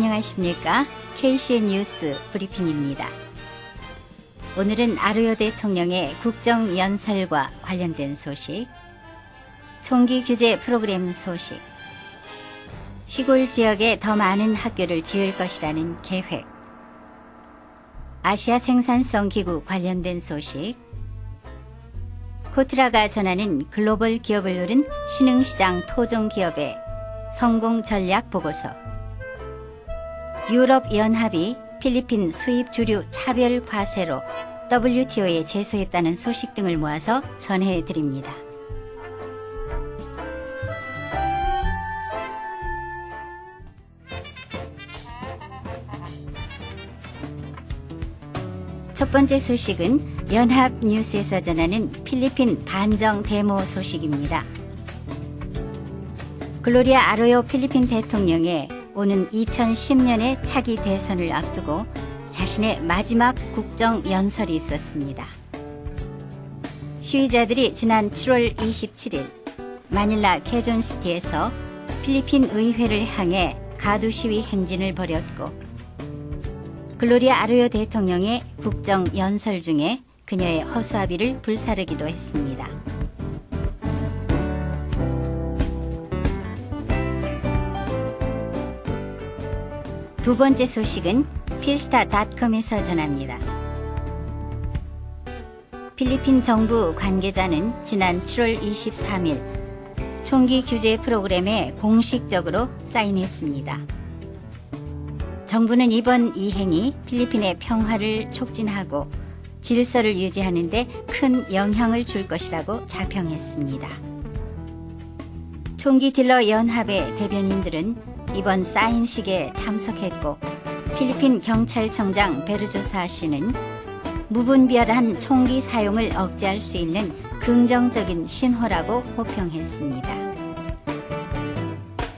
안녕하십니까? KCN 뉴스 브리핑입니다. 오늘은 아루요 대통령의 국정연설과 관련된 소식, 총기 규제 프로그램 소식, 시골 지역에 더 많은 학교를 지을 것이라는 계획, 아시아 생산성 기구 관련된 소식, 코트라가 전하는 글로벌 기업을 누른 신흥시장 토종 기업의 성공 전략 보고서, 유럽 연합이 필리핀 수입 주류 차별 과세로 WTO에 제소했다는 소식 등을 모아서 전해드립니다. 첫 번째 소식은 연합뉴스에서 전하는 필리핀 반정 데모 소식입니다. 글로리아 아로요 필리핀 대통령의 오는 2010년의 차기 대선을 앞두고 자신의 마지막 국정연설이 있었습니다. 시위자들이 지난 7월 27일 마닐라 케존시티에서 필리핀 의회를 향해 가두 시위 행진을 벌였고, 글로리아 아루요 대통령의 국정연설 중에 그녀의 허수아비를 불사르기도 했습니다. 두 번째 소식은 필스타.com에서 전합니다. 필리핀 정부 관계자는 지난 7월 23일 총기 규제 프로그램에 공식적으로 사인했습니다. 정부는 이번 이행이 필리핀의 평화를 촉진하고 질서를 유지하는 데 큰 영향을 줄 것이라고 자평했습니다. 총기 딜러 연합의 대변인들은 이번 사인식에 참석했고, 필리핀 경찰청장 베르조사 씨는 무분별한 총기 사용을 억제할 수 있는 긍정적인 신호라고 호평했습니다.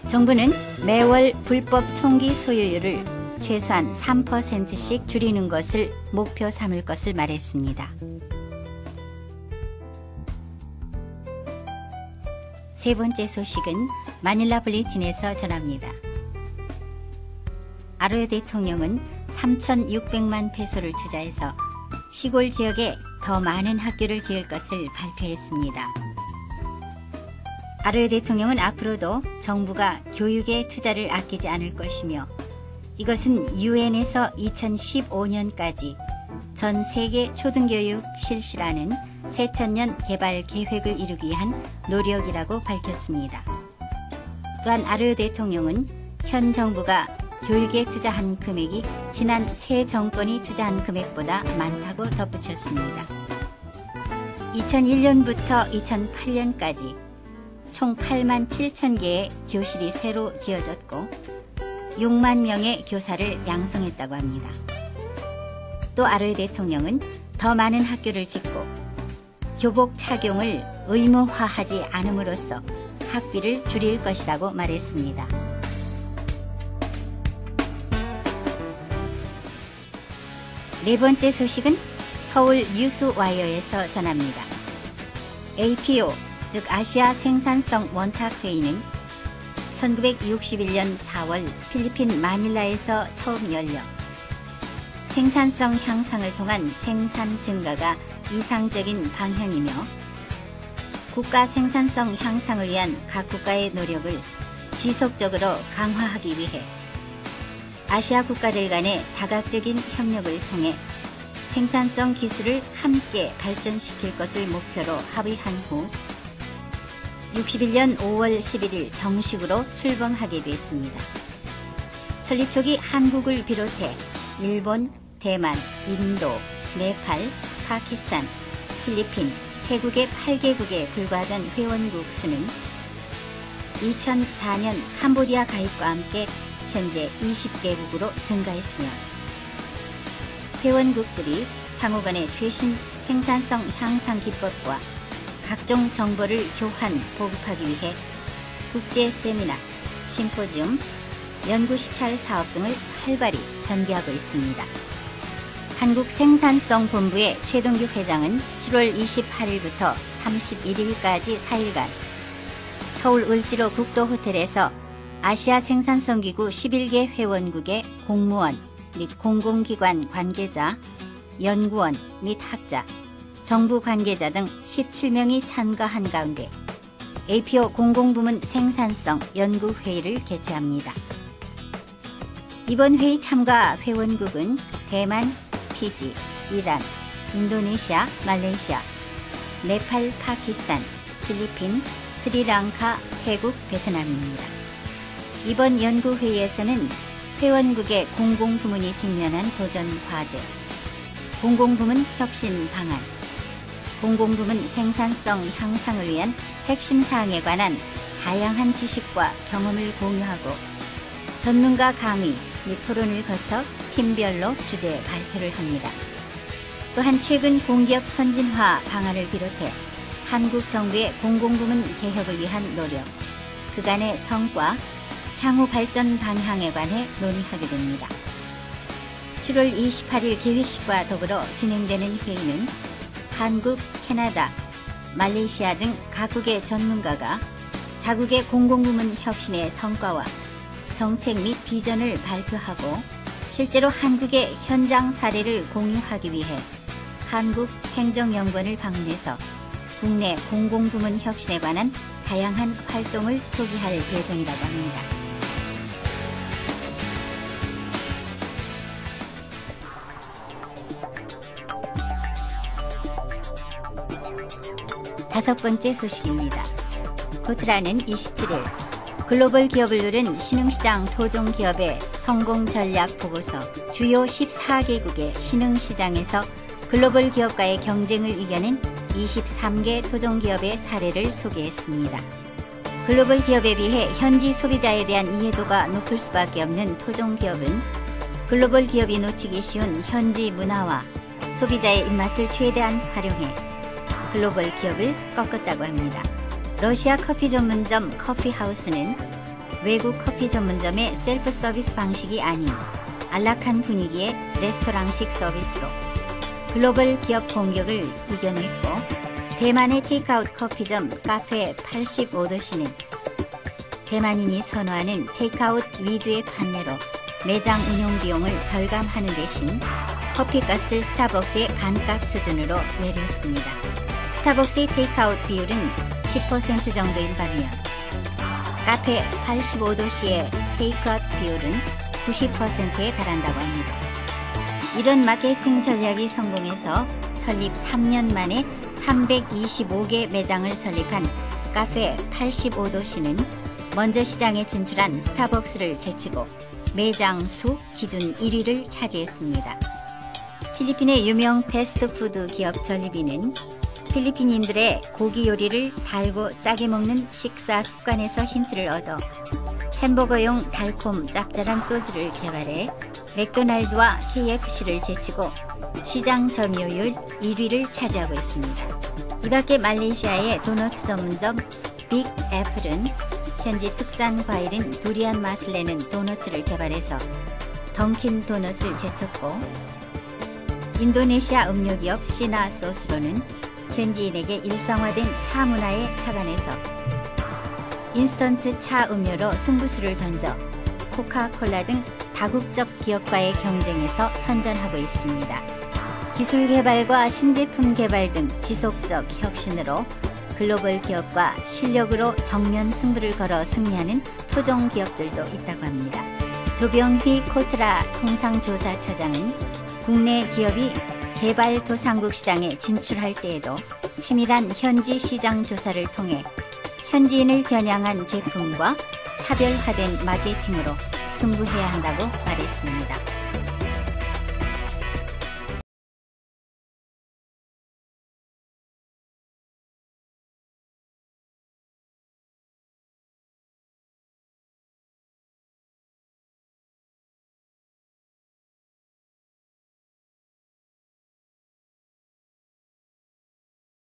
정부는 매월 불법 총기 소유율을 최소한 3%씩 줄이는 것을 목표 삼을 것을 말했습니다. 세 번째 소식은 마닐라 불리틴에서 전합니다. 아루요 대통령은 3,600만 페소를 투자해서 시골 지역에 더 많은 학교를 지을 것을 발표했습니다. 아루요 대통령은 앞으로도 정부가 교육에 투자를 아끼지 않을 것이며, 이것은 유엔에서 2015년까지 전 세계 초등교육 실시라는 새천년 개발 계획을 이루기 위한 노력이라고 밝혔습니다. 또한 아루요 대통령은 현 정부가 교육에 투자한 금액이 지난 새 정권이 투자한 금액보다 많다고 덧붙였습니다. 2001년부터 2008년까지 총 8만 7천 개의 교실이 새로 지어졌고 6만 명의 교사를 양성했다고 합니다. 또 아루요 대통령은 더 많은 학교를 짓고 교복 착용을 의무화하지 않음으로써 학비를 줄일 것이라고 말했습니다. 네 번째 소식은 서울 뉴스와이어에서 전합니다. APO, 즉 아시아 생산성 원탁회의는 1961년 4월 필리핀 마닐라에서 처음 열려 생산성 향상을 통한 생산 증가가 이상적인 방향이며, 국가 생산성 향상을 위한 각 국가의 노력을 지속적으로 강화하기 위해 아시아 국가들 간의 다각적인 협력을 통해 생산성 기술을 함께 발전시킬 것을 목표로 합의한 후 61년 5월 11일 정식으로 출범하게 됐습니다. 설립 초기 한국을 비롯해 일본, 대만, 인도, 네팔, 파키스탄, 필리핀, 태국의 8개국에 불과하던 회원국 수는 2004년 캄보디아 가입과 함께 현재 20개국으로 증가했으며, 회원국들이 상호 간의 최신 생산성 향상 기법과 각종 정보를 교환, 보급하기 위해 국제 세미나, 심포지움, 연구 시찰 사업 등을 활발히 전개하고 있습니다. 한국생산성본부의 최동규 회장은 7월 28일부터 31일까지 4일간 서울 을지로 국도호텔에서 아시아 생산성기구 11개 회원국의 공무원 및 공공기관 관계자, 연구원 및 학자, 정부 관계자 등 17명이 참가한 가운데 APO 공공부문 생산성 연구회의를 개최합니다. 이번 회의 참가 회원국은 대만, 피지, 이란, 인도네시아, 말레이시아, 네팔, 파키스탄, 필리핀, 스리랑카, 태국, 베트남입니다. 이번 연구회의에서는 회원국의 공공부문이 직면한 도전 과제, 공공부문 혁신 방안, 공공부문 생산성 향상을 위한 핵심 사항에 관한 다양한 지식과 경험을 공유하고 전문가 강의 및 토론을 거쳐 팀별로 주제 발표를 합니다. 또한 최근 공기업 선진화 방안을 비롯해 한국 정부의 공공부문 개혁을 위한 노력, 그간의 성과, 향후 발전 방향에 관해 논의하게 됩니다. 7월 28일 기획식과 더불어 진행되는 회의는 한국, 캐나다, 말레이시아 등 각국의 전문가가 자국의 공공부문 혁신의 성과와 정책 및 비전을 발표하고 실제로 한국의 현장 사례를 공유하기 위해 한국행정연구원을 방문해서 국내 공공부문 혁신에 관한 다양한 활동을 소개할 예정이라고 합니다. 다섯 번째 소식입니다. 코트라는 27일 글로벌 기업을 누른 신흥시장 토종기업의 성공전략 보고서 주요 14개국의 신흥시장에서 글로벌 기업과의 경쟁을 이겨낸 23개 토종기업의 사례를 소개했습니다. 글로벌 기업에 비해 현지 소비자에 대한 이해도가 높을 수밖에 없는 토종기업은 글로벌 기업이 놓치기 쉬운 현지 문화와 소비자의 입맛을 최대한 활용해 글로벌 기업을 꺾었다고 합니다. 러시아 커피 전문점 커피하우스는 외국 커피 전문점의 셀프 서비스 방식이 아닌 안락한 분위기의 레스토랑식 서비스로 글로벌 기업 공격을 이겨냈고, 대만의 테이크아웃 커피점 카페 85도씨는 대만인이 선호하는 테이크아웃 위주의 판매로 매장 운영 비용을 절감하는 대신 커피값을 스타벅스의 간값 수준으로 내렸습니다. 스타벅스의 테이크아웃 비율은 10% 정도인 반면 카페 85도씨의 테이크아웃 비율은 90%에 달한다고 합니다. 이런 마케팅 전략이 성공해서 설립 3년 만에 325개 매장을 설립한 카페 85도씨는 먼저 시장에 진출한 스타벅스를 제치고 매장 수 기준 1위를 차지했습니다. 필리핀의 유명 패스트푸드 기업 졸리비는 필리핀인들의 고기 요리를 달고 짜게 먹는 식사 습관에서 힌트를 얻어 햄버거용 달콤 짭짤한 소스를 개발해 맥도날드와 KFC를 제치고 시장 점유율 1위를 차지하고 있습니다. 이 밖에 말레이시아의 도넛 전문점 빅 애플은 현지 특산 과일인 두리안 맛을 내는 도넛을 개발해서 던킨 도넛을 제쳤고, 인도네시아 음료기업 시나 소스로는 현지인에게 일상화된 차 문화에 착안해서 인스턴트 차 음료로 승부수를 던져 코카콜라 등 다국적 기업과의 경쟁에서 선전하고 있습니다. 기술 개발과 신제품 개발 등 지속적 혁신으로 글로벌 기업과 실력으로 정면 승부를 걸어 승리하는 토종 기업들도 있다고 합니다. 조병휘 코트라 통상조사처장은 국내 기업이 개발도상국 시장에 진출할 때에도 치밀한 현지 시장 조사를 통해 현지인을 겨냥한 제품과 차별화된 마케팅으로 승부해야 한다고 말했습니다.